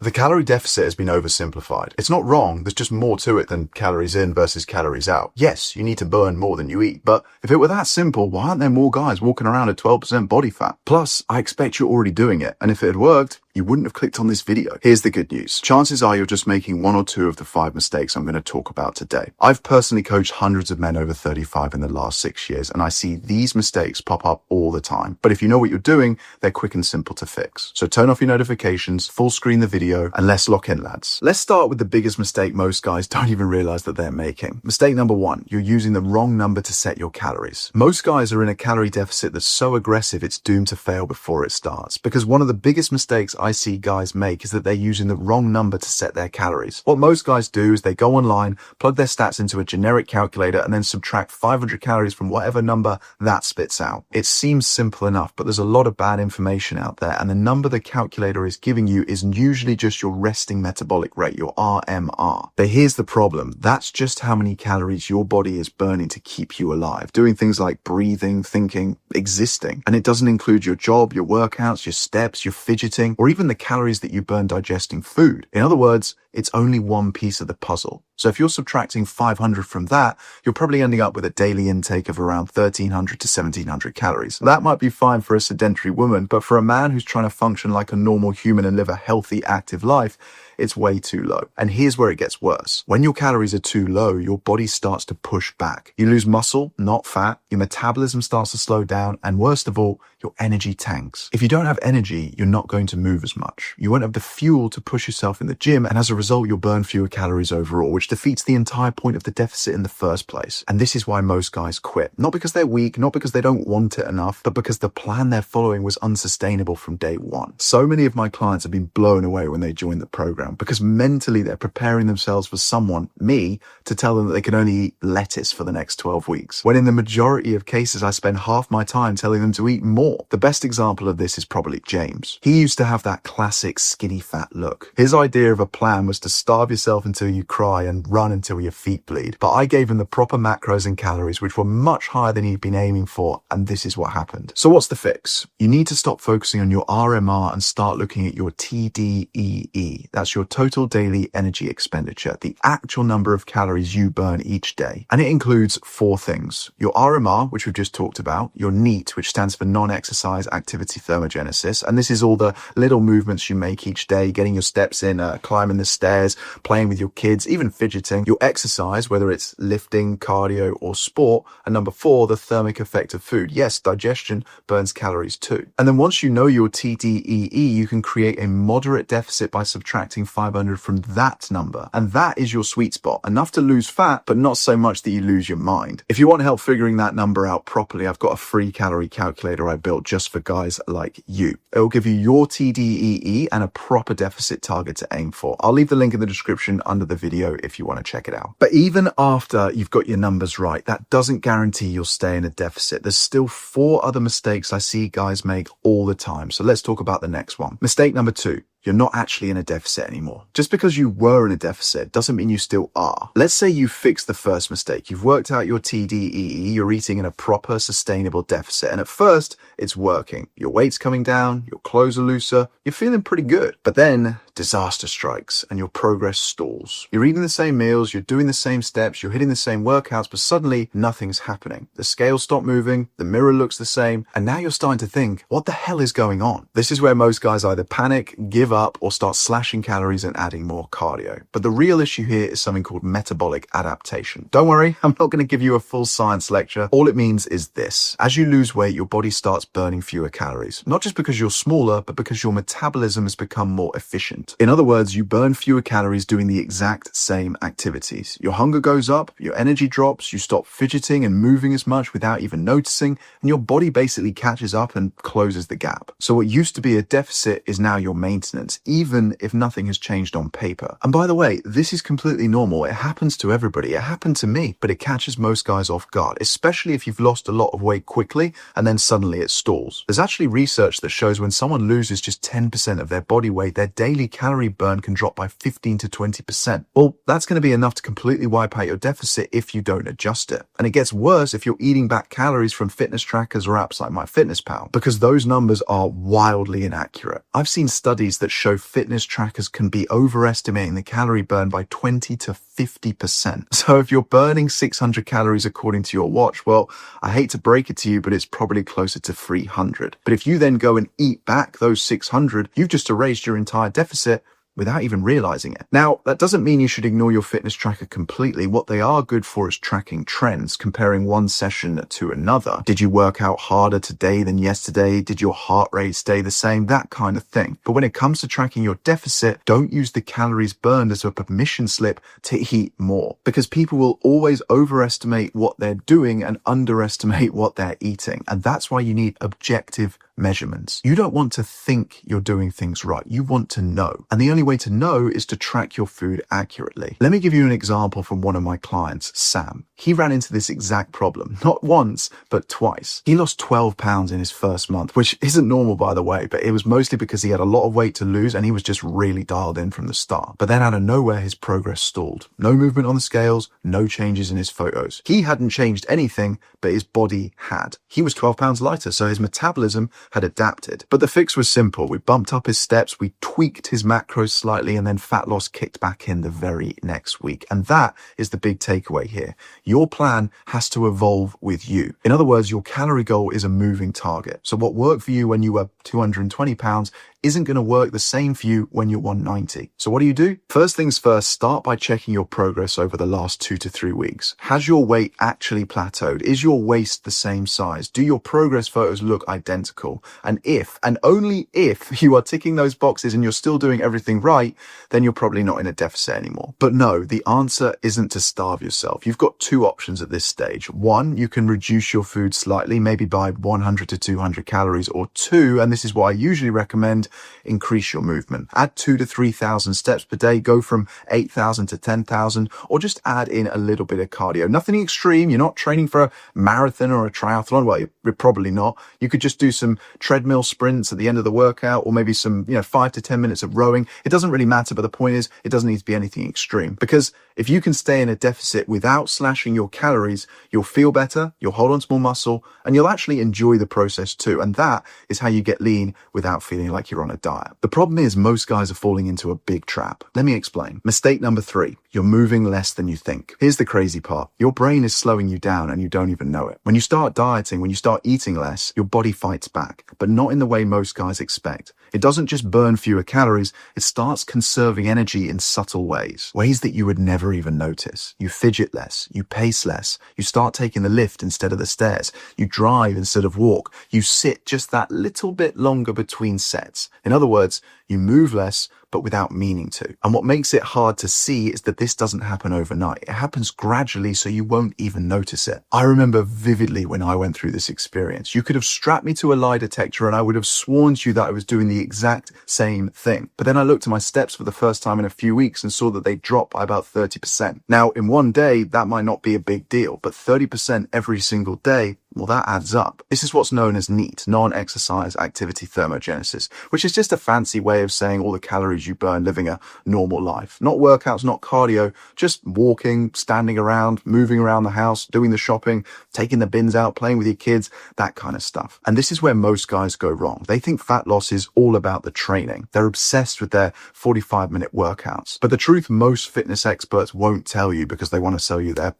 The calorie deficit has been oversimplified. It's not wrong, there's just more to it than calories in versus calories out. Yes, you need to burn more than you eat, but if it were that simple, why aren't there more guys walking around at 12% body fat? Plus, I expect you're already doing it, and if it had worked, you wouldn't have clicked on this video. Here's the good news. Chances are you're just making one or two of the 5 mistakes I'm going to talk about today. I've personally coached hundreds of men over 35 in the last 6 years, and I see these mistakes pop up all the time. But if you know what you're doing, they're quick and simple to fix. So turn off your notifications, full screen the video, and let's lock in, lads. Let's start with the biggest mistake most guys don't even realize that they're making. Mistake number 1, you're using the wrong number to set your calories. Most guys are in a calorie deficit that's so aggressive it's doomed to fail before it starts. Because one of the biggest mistakes I see guys make is that they're using the wrong number to set their calories. What most guys do is they go online, plug their stats into a generic calculator, and then subtract 500 calories from whatever number that spits out. It seems simple enough, but there's a lot of bad information out there, and the number the calculator is giving you is usually just your resting metabolic rate, your RMR. But here's the problem. That's just how many calories your body is burning to keep you alive, doing things like breathing, thinking, existing. And it doesn't include your job, your workouts, your steps, your fidgeting, or even the calories that you burn digesting food. In other words, it's only one piece of the puzzle. So if you're subtracting 500 from that, you're probably ending up with a daily intake of around 1300 to 1700 calories. That might be fine for a sedentary woman, but for a man who's trying to function like a normal human and live a healthy, active life, it's way too low. And here's where it gets worse. When your calories are too low, your body starts to push back. You lose muscle, not fat. Your metabolism starts to slow down. And worst of all, your energy tanks. If you don't have energy, you're not going to move as much. You won't have the fuel to push yourself in the gym. And as a result, you'll burn fewer calories overall, which defeats the entire point of the deficit in the first place. And this is why most guys quit. Not because they're weak, not because they don't want it enough, but because the plan they're following was unsustainable from day one. So many of my clients have been blown away when they joined the program because mentally they're preparing themselves for someone, me, to tell them that they can only eat lettuce for the next 12 weeks. When in the majority of cases, I spend half my time telling them to eat more. The best example of this is probably James. He used to have that classic skinny fat look. His idea of a plan was to starve yourself until you cry and run until your feet bleed. But I gave him the proper macros and calories, which were much higher than he'd been aiming for, and this is what happened. So what's the fix? You need to stop focusing on your RMR and start looking at your TDEE. That's your total daily energy expenditure, the actual number of calories you burn each day. And it includes 4 things. Your RMR, which we've just talked about, your NEAT, which stands for non-exercise activity thermogenesis. And this is all the little movements you make each day, getting your steps in, climbing the stairs, playing with your kids, even fidgeting. Your exercise, whether it's lifting, cardio, or sport. And number 4, the thermic effect of food. Yes, digestion burns calories too. And then once you know your TDEE, you can create a moderate deficit by subtracting 500 from that number. And that is your sweet spot. Enough to lose fat, but not so much that you lose your mind. If you want help figuring that number out properly, I've got a free calorie calculator I built just for guys like you. It will give you your TDEE and a proper deficit target to aim for. I'll leave the link in the description under the video if you want to check it out. But even after you've got your numbers right, that doesn't guarantee you'll stay in a deficit. There's still 4 other mistakes I see guys make all the time. So let's talk about the next one. Mistake number 2. You're not actually in a deficit anymore. Just because you were in a deficit doesn't mean you still are. Let's say you fixed the first mistake. You've worked out your TDEE, you're eating in a proper, sustainable deficit. And at first, it's working. Your weight's coming down, your clothes are looser, you're feeling pretty good. But then disaster strikes and your progress stalls. You're eating the same meals, you're doing the same steps, you're hitting the same workouts, but suddenly nothing's happening. The scales stop moving, the mirror looks the same, and now you're starting to think, what the hell is going on? This is where most guys either panic, give up, or start slashing calories and adding more cardio. But the real issue here is something called metabolic adaptation. Don't worry, I'm not going to give you a full science lecture. All it means is this. As you lose weight, your body starts burning fewer calories. Not just because you're smaller, but because your metabolism has become more efficient. In other words, you burn fewer calories doing the exact same activities. Your hunger goes up, your energy drops, you stop fidgeting and moving as much without even noticing, and your body basically catches up and closes the gap. So what used to be a deficit is now your maintenance, even if nothing has changed on paper. And by the way, this is completely normal. It happens to everybody. It happened to me, but it catches most guys off guard, especially if you've lost a lot of weight quickly and then suddenly it stalls. There's actually research that shows when someone loses just 10% of their body weight, their daily calorie burn can drop by 15 to 20%. Well, that's going to be enough to completely wipe out your deficit if you don't adjust it. And it gets worse if you're eating back calories from fitness trackers or apps like MyFitnessPal, because those numbers are wildly inaccurate. I've seen studies that show fitness trackers can be overestimating the calorie burn by 20 to 50%. So if you're burning 600 calories according to your watch, well, I hate to break it to you, but it's probably closer to 300. But if you then go and eat back those 600, you've just erased your entire deficit without even realizing it. Now, that doesn't mean you should ignore your fitness tracker completely. What they are good for is tracking trends, comparing one session to another. Did you work out harder today than yesterday? Did your heart rate stay the same? That kind of thing. But when it comes to tracking your deficit, don't use the calories burned as a permission slip to eat more, because people will always overestimate what they're doing and underestimate what they're eating. And that's why you need objective measurements. You don't want to think you're doing things right. You want to know. And the only way to know is to track your food accurately. Let me give you an example from one of my clients, Sam. He ran into this exact problem, not once, but twice. He lost 12 pounds in his first month, which isn't normal, by the way, but it was mostly because he had a lot of weight to lose and he was just really dialed in from the start. But then out of nowhere, his progress stalled. No movement on the scales, no changes in his photos. He hadn't changed anything, but his body had. He was 12 pounds lighter, so his metabolism had adapted. But the fix was simple. We bumped up his steps, we tweaked his macros slightly, and then fat loss kicked back in the very next week. And that is the big takeaway here. Your plan has to evolve with you. In other words, your calorie goal is a moving target. So what worked for you when you were 220 pounds isn't going to work the same for you when you're 190. So what do? First things first, start by checking your progress over the last 2 to 3 weeks. Has your weight actually plateaued? Is your waist the same size? Do your progress photos look identical? And if, and only if, you are ticking those boxes and you're still doing everything right, then you're probably not in a deficit anymore. But no, the answer isn't to starve yourself. You've got two options at this stage. One, you can reduce your food slightly, maybe by 100 to 200 calories, or two, and this is what I usually recommend, increase your movement. Add 2,000 to 3,000 steps per day, go from 8,000 to 10,000, or just add in a little bit of cardio. Nothing extreme. You're not training for a marathon or a triathlon. Well, you're probably not. You could just do some treadmill sprints at the end of the workout, or maybe some, 5 to 10 minutes of rowing. It doesn't really matter, but the point is, it doesn't need to be anything extreme, because if you can stay in a deficit without slashing your calories, you'll feel better, you'll hold on to more muscle, and you'll actually enjoy the process too. And that is how you get lean without feeling like you're on a diet. The problem is most guys are falling into a big trap. Let me explain. Mistake number 3, you're moving less than you think. Here's the crazy part. Your brain is slowing you down and you don't even know it. When you start dieting, when you start eating less, your body fights back, but not in the way most guys expect. It doesn't just burn fewer calories, it starts conserving energy in subtle ways that you would never even notice. You fidget less, you pace less, you start taking the lift instead of the stairs, you drive instead of walk, you sit just that little bit longer between sets. In other words, you move less, but without meaning to. And what makes it hard to see is that this doesn't happen overnight. It happens gradually, so you won't even notice it. I remember vividly when I went through this experience. You could have strapped me to a lie detector and I would have sworn to you that I was doing the exact same thing. But then I looked at my steps for the first time in a few weeks and saw that they dropped by about 30%. Now, in one day, that might not be a big deal, but 30% every single day, well, that adds up. This is what's known as NEAT, non-exercise activity thermogenesis, which is just a fancy way of saying all the calories you burn living a normal life. Not workouts, not cardio, just walking, standing around, moving around the house, doing the shopping, taking the bins out, playing with your kids, that kind of stuff. And this is where most guys go wrong. They think fat loss is all about the training. They're obsessed with their 45-minute workouts. But the truth most fitness experts won't tell you, because they want to sell you their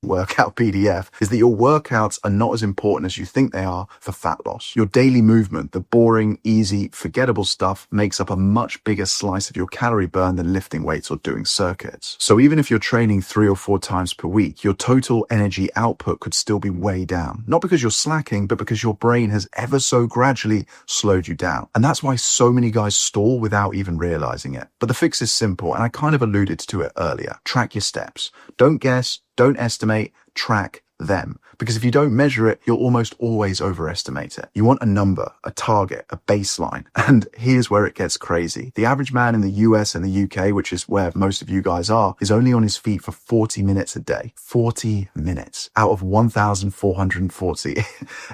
workout PDF, is that your workouts are not as important as you think they are for fat loss. Your daily movement, the boring, easy, forgettable stuff, makes up a much bigger slice of your calorie burn than lifting weights or doing circuits. So even if you're training 3 or 4 times per week, your total energy output could still be way down. Not because you're slacking, but because your brain has ever so gradually slowed you down. And that's why so many guys stall without even realizing it. But the fix is simple, and I kind of alluded to it earlier. Track your steps. Don't guess, don't estimate, track them. Because if you don't measure it, you'll almost always overestimate it. You want a number, a target, a baseline. And here's where it gets crazy. The average man in the US and the UK, which is where most of you guys are, is only on his feet for 40 minutes a day. 40 minutes out of 1,440.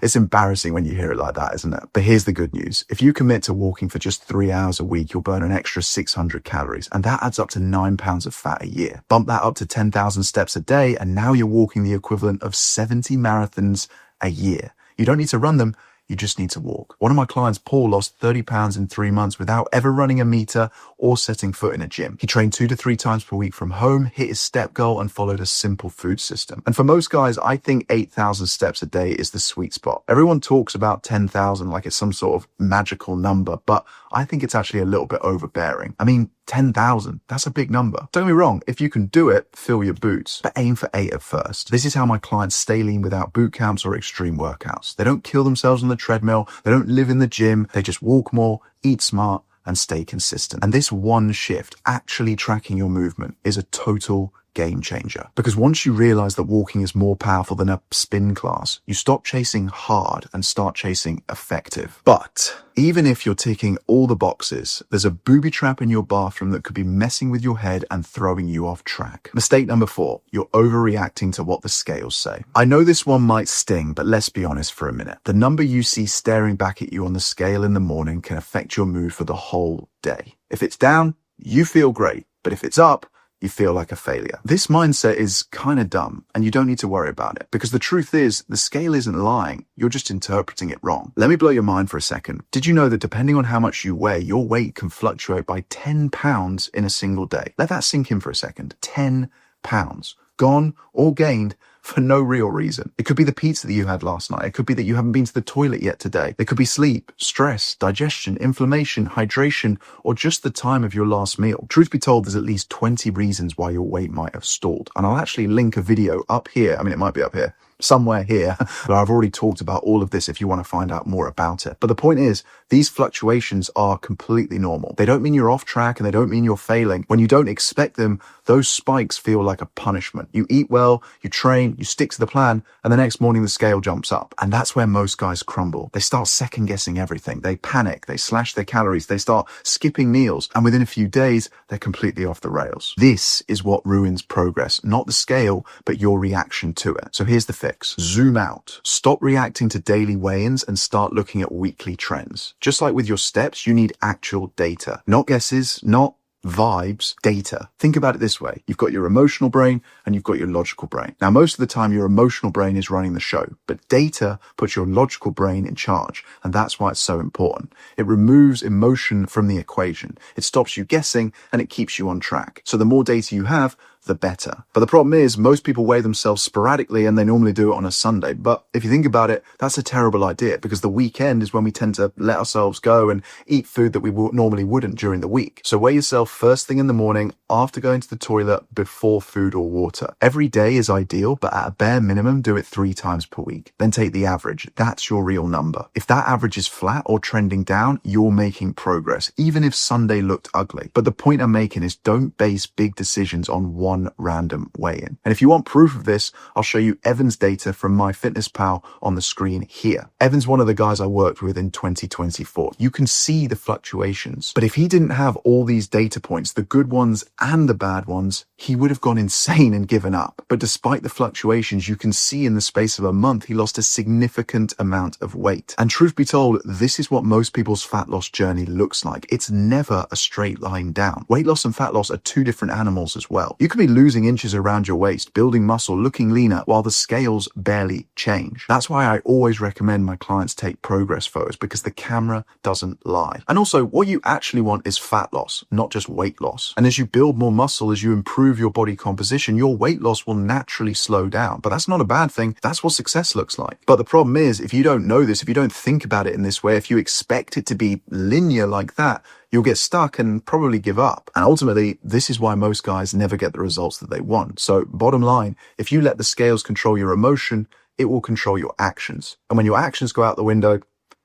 It's embarrassing when you hear it like that, isn't it? But here's the good news. If you commit to walking for just 3 hours a week, you'll burn an extra 600 calories, and that adds up to 9 pounds of fat a year. Bump that up to 10,000 steps a day, and now you're walking the equivalent of 70 marathons a year. You don't need to run them. You just need to walk. One of my clients, Paul, lost 30 pounds in 3 months without ever running a meter or setting foot in a gym. He trained 2 to 3 times per week from home, hit his step goal, and followed a simple food system. And for most guys, I think 8,000 steps a day is the sweet spot. Everyone talks about 10,000 like it's some sort of magical number, but I think it's actually a little bit overbearing. I mean, 10,000, that's a big number. Don't get me wrong, if you can do it, fill your boots, but aim for 8 at first. This is how my clients stay lean without boot camps or extreme workouts. They don't kill themselves on the treadmill, they don't live in the gym, they just walk more, eat smart, and stay consistent. And this one shift, actually tracking your movement, is a total game changer. Because once you realize that walking is more powerful than a spin class, you stop chasing hard and start chasing effective. But even if you're ticking all the boxes, there's a booby trap in your bathroom that could be messing with your head and throwing you off track. Mistake number 4, you're overreacting to what the scales say. I know this one might sting, but let's be honest for a minute. The number you see staring back at you on the scale in the morning can affect your mood for the whole day. If it's down, you feel great, but if it's up, you feel like a failure. This mindset is kind of dumb, and you don't need to worry about it, because the truth is, the scale isn't lying, you're just interpreting it wrong. Let me blow your mind for a second. Did you know that depending on how much you weigh, your weight can fluctuate by 10 pounds in a single day? Let that sink in for a second. 10 pounds. Gone or gained for no real reason. It could be the pizza that you had last night. It could be that you haven't been to the toilet yet today. It could be sleep, stress, digestion, inflammation, hydration, or just the time of your last meal. Truth be told, there's at least 20 reasons why your weight might have stalled. And I'll actually link a video up here. I mean, it might be up here, somewhere here, but I've already talked about all of this if you want to find out more about it. But the point is, these fluctuations are completely normal. They don't mean you're off track, and they don't mean you're failing. When you don't expect them, those spikes feel like a punishment. You eat well, you train, you stick to the plan, and the next morning the scale jumps up. And that's where most guys crumble. They start second guessing everything. They panic, they slash their calories, they start skipping meals, and within a few days, they're completely off the rails. This is what ruins progress, not the scale, but your reaction to it. So here's the fix. Zoom out. Stop reacting to daily weigh-ins and start looking at weekly trends. Just like with your steps, you need actual data. Not guesses, not vibes, data. Think about it this way. You've got your emotional brain and you've got your logical brain. Now, most of the time, your emotional brain is running the show, but data puts your logical brain in charge. And that's why it's so important. It removes emotion from the equation. It stops you guessing and it keeps you on track. So the more data you have, the better. But the problem is, most people weigh themselves sporadically and they normally do it on a Sunday. But if you think about it, that's a terrible idea, because the weekend is when we tend to let ourselves go and eat food that we normally wouldn't during the week. So weigh yourself first thing in the morning, after going to the toilet, before food or water. Every day is ideal, but at a bare minimum, do it 3 times per week. Then take the average. That's your real number. If that average is flat or trending down, you're making progress, even if Sunday looked ugly. But the point I'm making is, don't base big decisions on one random weigh-in. And if you want proof of this, I'll show you Evan's data from MyFitnessPal on the screen here. Evan's one of the guys I worked with in 2024. You can see the fluctuations. But if he didn't have all these data points, the good ones and the bad ones, he would have gone insane and given up. But despite the fluctuations, you can see in the space of a month, he lost a significant amount of weight. And truth be told, this is what most people's fat loss journey looks like. It's never a straight line down. Weight loss and fat loss are 2 different animals as well. You can be losing inches around your waist, building muscle, looking leaner, while the scales barely change. That's why I always recommend my clients take progress photos, because the camera doesn't lie. And also, what you actually want is fat loss, not just weight loss. And as you build more muscle, as you improve your body composition, your weight loss will naturally slow down. But that's not a bad thing. That's what success looks like. But the problem is, if you don't know this, if you don't think about it in this way, if you expect it to be linear like that, you'll get stuck and probably give up. And ultimately, this is why most guys never get the results that they want. So bottom line, if you let the scales control your emotion, it will control your actions. And when your actions go out the window,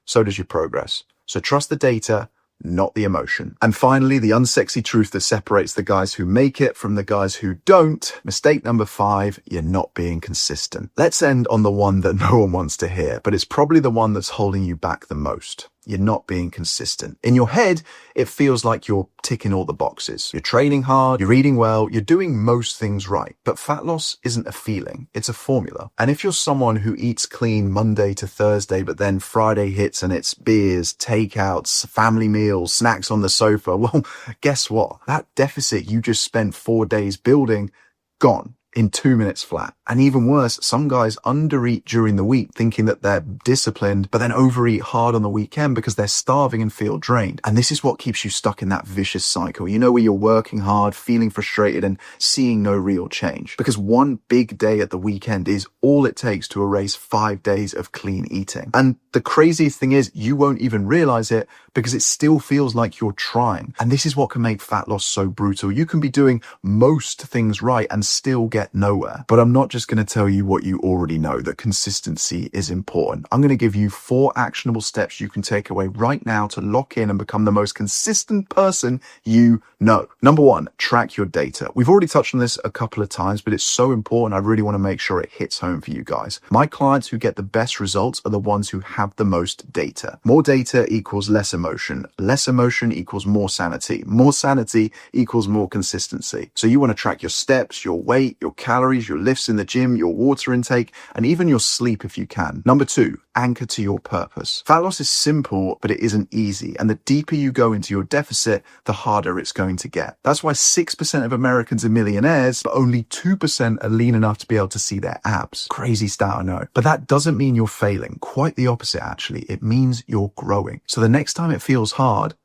so does your progress. So trust the data, not the emotion. And finally, the unsexy truth that separates the guys who make it from the guys who don't. Mistake number 5, you're not being consistent. Let's end on the one that no one wants to hear, but it's probably the one that's holding you back the most. You're not being consistent. In your head, it feels like you're ticking all the boxes. You're training hard, you're eating well, you're doing most things right. But fat loss isn't a feeling, it's a formula. And if you're someone who eats clean Monday to Thursday, but then Friday hits and it's beers, takeouts, family meals, snacks on the sofa, well, guess what? That deficit you just spent 4 days building, gone in 2 minutes flat. And even worse, some guys undereat during the week thinking that they're disciplined, but then overeat hard on the weekend because they're starving and feel drained. And this is what keeps you stuck in that vicious cycle. You know, where you're working hard, feeling frustrated and seeing no real change. Because one big day at the weekend is all it takes to erase 5 days of clean eating. And the craziest thing is you won't even realize it because it still feels like you're trying. And this is what can make fat loss so brutal. You can be doing most things right and still get nowhere. But I'm not just going to tell you what you already know, that consistency is important. I'm going to give you 4 actionable steps you can take away right now to lock in and become the most consistent person you know. Number 1, track your data. We've already touched on this a couple of times, but it's so important. I really want to make sure it hits home for you guys. My clients who get the best results are the ones who have the most data. More data equals less emotion. Less emotion equals more sanity. More sanity equals more consistency. So you want to track your steps, your weight, your calories, your lifts in the gym, your water intake, and even your sleep if you can. Number 2, anchor to your purpose. Fat loss is simple, but it isn't easy. And the deeper you go into your deficit, the harder it's going to get. That's why 6% of Americans are millionaires, but only 2% are lean enough to be able to see their abs. Crazy stat, I know. But that doesn't mean you're failing. Quite the opposite, actually. It means you're growing. So the next time it feels hard,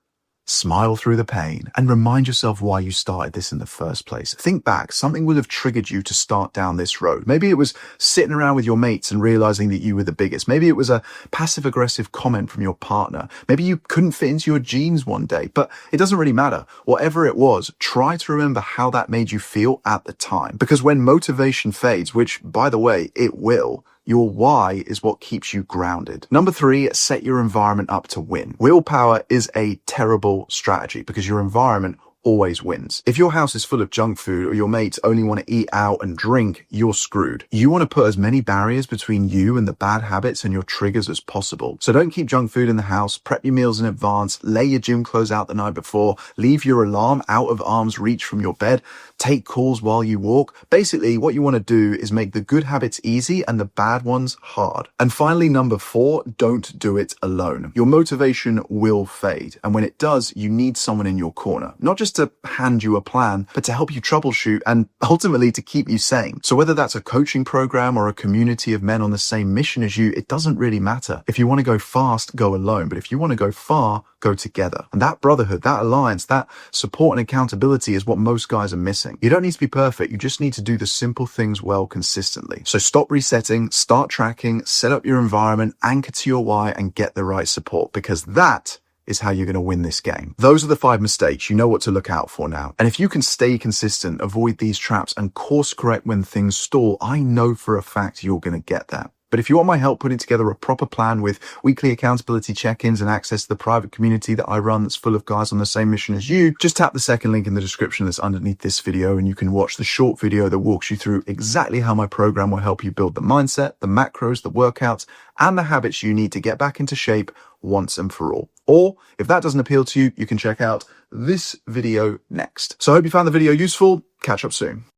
smile through the pain and remind yourself why you started this in the first place. Think back, something will have triggered you to start down this road. Maybe it was sitting around with your mates and realizing that you were the biggest. Maybe it was a passive aggressive comment from your partner. Maybe you couldn't fit into your jeans one day, but it doesn't really matter. Whatever it was, try to remember how that made you feel at the time. Because when motivation fades, which by the way, it will, your why is what keeps you grounded. Number 3, set your environment up to win. Willpower is a terrible strategy because your environment always wins. If your house is full of junk food or your mates only want to eat out and drink, you're screwed. You want to put as many barriers between you and the bad habits and your triggers as possible. So don't keep junk food in the house, prep your meals in advance, lay your gym clothes out the night before, leave your alarm out of arm's reach from your bed, take calls while you walk. Basically, what you want to do is make the good habits easy and the bad ones hard. And finally, number 4, don't do it alone. Your motivation will fade. And when it does, you need someone in your corner. Not just to hand you a plan, but to help you troubleshoot and ultimately to keep you sane. So whether that's a coaching program or a community of men on the same mission as you, it doesn't really matter. If you want to go fast, go alone. But if you want to go far, go together. And that brotherhood, that alliance, that support and accountability is what most guys are missing. You don't need to be perfect. You just need to do the simple things well consistently. So stop resetting, start tracking, set up your environment, anchor to your why, and get the right support, because that is how you're going to win this game. Those are the 5 mistakes. You know what to look out for now. And if you can stay consistent, avoid these traps, and course correct when things stall, I know for a fact you're going to get that. But if you want my help putting together a proper plan with weekly accountability check-ins and access to the private community that I run that's full of guys on the same mission as you, just tap the second link in the description that's underneath this video and you can watch the short video that walks you through exactly how my program will help you build the mindset, the macros, the workouts, and the habits you need to get back into shape once and for all. Or if that doesn't appeal to you, you can check out this video next. So I hope you found the video useful. Catch up soon.